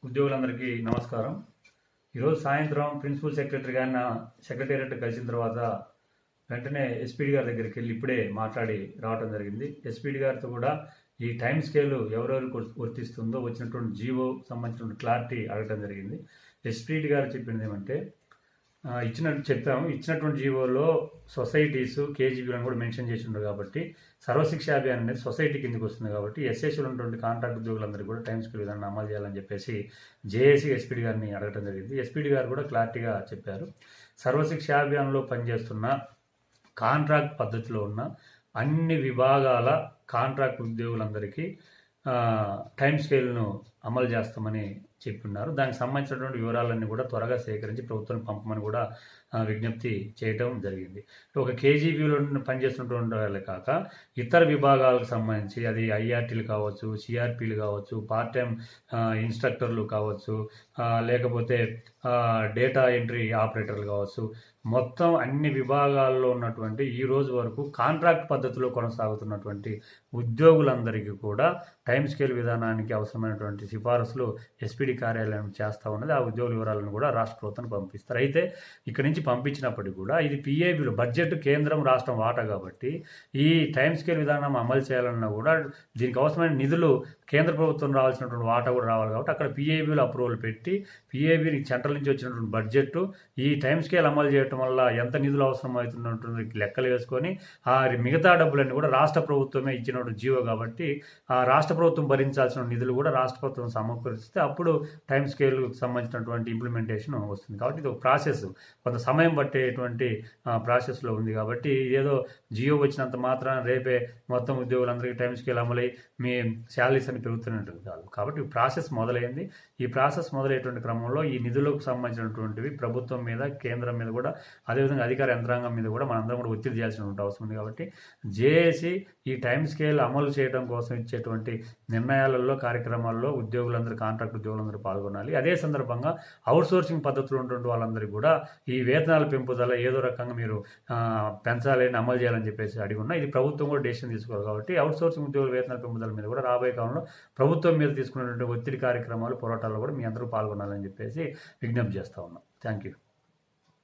ఉద్యోగులందరికీ నమస్కారం. ఈరోజు సాయంత్రం ప్రిన్సిపల్ సెక్రటరీ గారిని సెక్రటేరియట్ కలిసిన తర్వాత వెంటనే ఎస్పీడీ గారి దగ్గరికి వెళ్ళి ఇప్పుడే మాట్లాడి రావడం జరిగింది. ఎస్పీడీ గారితో కూడా ఈ టైం స్కేల్ ఎవరెవరికి వర్తిస్తుందో వచ్చినటువంటి జీవో సంబంధించిన క్లారిటీ అడగడం జరిగింది. ఎస్పీడీ గారు చెప్పింది ఏమంటే ఇచ్చినటువంటి జీవోలో సొసైటీస్ కేజీబీలను కూడా మెన్షన్ చేసి ఉండరు కాబట్టి సర్వశిక్ష అభియాన్ అనేది సొసైటీ కిందకి వస్తుంది కాబట్టి ఎస్ఎస్సీలో ఉన్నటువంటి కాంట్రాక్ట్ ఉద్యోగులందరూ కూడా టైం స్కేల్ విధానం అమలు చేయాలని చెప్పేసి జేఏసీ ఎస్పీడీ గారిని అడగడం జరిగింది. ఎస్పీడీ గారు కూడా క్లారిటీగా చెప్పారు. సర్వశిక్ష అభియాన్లో పనిచేస్తున్న కాంట్రాక్ట్ పద్ధతిలో ఉన్న అన్ని విభాగాల కాంట్రాక్ట్ ఉద్యోగులందరికీ టైం స్కేల్ను అమలు చేస్తామని చెప్పున్నారు. దానికి సంబంధించినటువంటి వివరాలన్నీ కూడా త్వరగా సేకరించి ప్రభుత్వానికి పంపమని కూడా విజ్ఞప్తి చేయడం జరిగింది. ఒక కేజీబీలో పనిచేస్తున్నటువంటి వాళ్ళే కాక ఇతర విభాగాలకు సంబంధించి అది ఐఆర్టీలు కావచ్చు, సిఆర్పీలు కావచ్చు, పార్ట్ టైం ఇన్స్ట్రక్టర్లు కావచ్చు, లేకపోతే డేటా ఎంట్రీ ఆపరేటర్లు కావచ్చు, మొత్తం అన్ని విభాగాల్లో ఉన్నటువంటి ఈ రోజు వరకు కాంట్రాక్ట్ పద్ధతిలో కొనసాగుతున్నటువంటి ఉద్యోగులందరికీ కూడా టైం స్కేల్ విధానానికి అవసరమైనటువంటి సిఫారసులు ఎస్పీడీ కార్యాలయం చేస్తూ ఉన్నది. ఆ ఉద్యోగుల వివరాలను కూడా రాష్ట్ర ప్రభుత్వానికి పంపిస్తారు. అయితే ఇక్కడి నుంచి పంపించినప్పటికీ కూడా ఇది పిఏబీలో బడ్జెట్ కేంద్రం రాష్ట్రం వాటా కాబట్టి ఈ టైం స్కేల్ విధానం అమలు చేయాలన్నా కూడా దీనికి అవసరమైన నిధులు కేంద్ర ప్రభుత్వం రావాల్సినటువంటి వాటా కూడా రావాలి కాబట్టి అక్కడ పిఏబీలో అప్రూవల్ పెట్టి పిఏబీ సెంట్రల్ నుంచి వచ్చినటువంటి బడ్జెట్ ఈ టైం స్కేల్ అమలు చేయడం వల్ల ఎంత నిధులు అవసరం అవుతున్నటువంటి లెక్కలు వేసుకొని ఆ మిగతా డబ్బులన్నీ కూడా రాష్ట్ర ప్రభుత్వమే ఇచ్చినటువంటి జీవో కాబట్టి ఆ రాష్ట్ర ప్రభుత్వం భరించాల్సిన నిధులు కూడా రాష్ట్ర ప్రభుత్వం సమకూరిస్తే అప్పుడు టైం స్కేల్కి సంబంధించినటువంటి ఇంప్లిమెంటేషన్ వస్తుంది. కాబట్టి ఇది ఒక ప్రాసెస్, కొంత సమయం పట్టేటువంటి ప్రాసెస్లో ఉంది. కాబట్టి ఏదో జియో వచ్చినంత మాత్రాన రేపే మొత్తం ఉద్యోగులందరికీ టైం స్కేల్ అమలై మీ శాలరీస్ అని పెరుగుతున్నట్టు కాదు. కాబట్టి ప్రాసెస్ మొదలైంది. ఈ ప్రాసెస్ మొదలయ్యేటువంటి క్రమంలో ఈ నిధులకు సంబంధించినటువంటివి ప్రభుత్వం మీద, కేంద్రం మీద కూడా, అదేవిధంగా అధికార యంత్రాంగం మీద కూడా మనందరం కూడా ఒత్తిడి చేయాల్సినటువంటి అవసరం ఉంది. కాబట్టి జేఏసీ ఈ టైం స్కేల్ అమలు చేయడం కోసం ఇచ్చేటువంటి నిర్ణయాలలో, కార్యక్రమాల్లో ఉద్యోగులందరూ, కాంట్రాక్ట్ ఉద్యోగులందరూ పాల్గొనాలి. అదే సందర్భంగా అవుట్సోర్సింగ్ పద్ధతులు ఉన్నటువంటి వాళ్ళందరికీ కూడా ఈ వేతనాల పెంపుదల ఏదో రకంగా మీరు పెంచాలని, అమలు చేయాలని చెప్పేసి అడిగి ఉన్నా. ఇది ప్రభుత్వం కూడా డెసిషన్ తీసుకోవాలి. కాబట్టి అవుట్సోర్సింగ్ ఉద్యోగుల వేతనాల పెంపుదల మీద కూడా రాబోయే కాలంలో ప్రభుత్వం మీద తీసుకున్నటువంటి ఒత్తిడి కార్యక్రమాలు, పోరాటాల్లో కూడా మీ అందరూ పాల్గొనాలని చెప్పేసి విజ్ఞప్తి చేస్తూ ఉన్నాం. Thank you.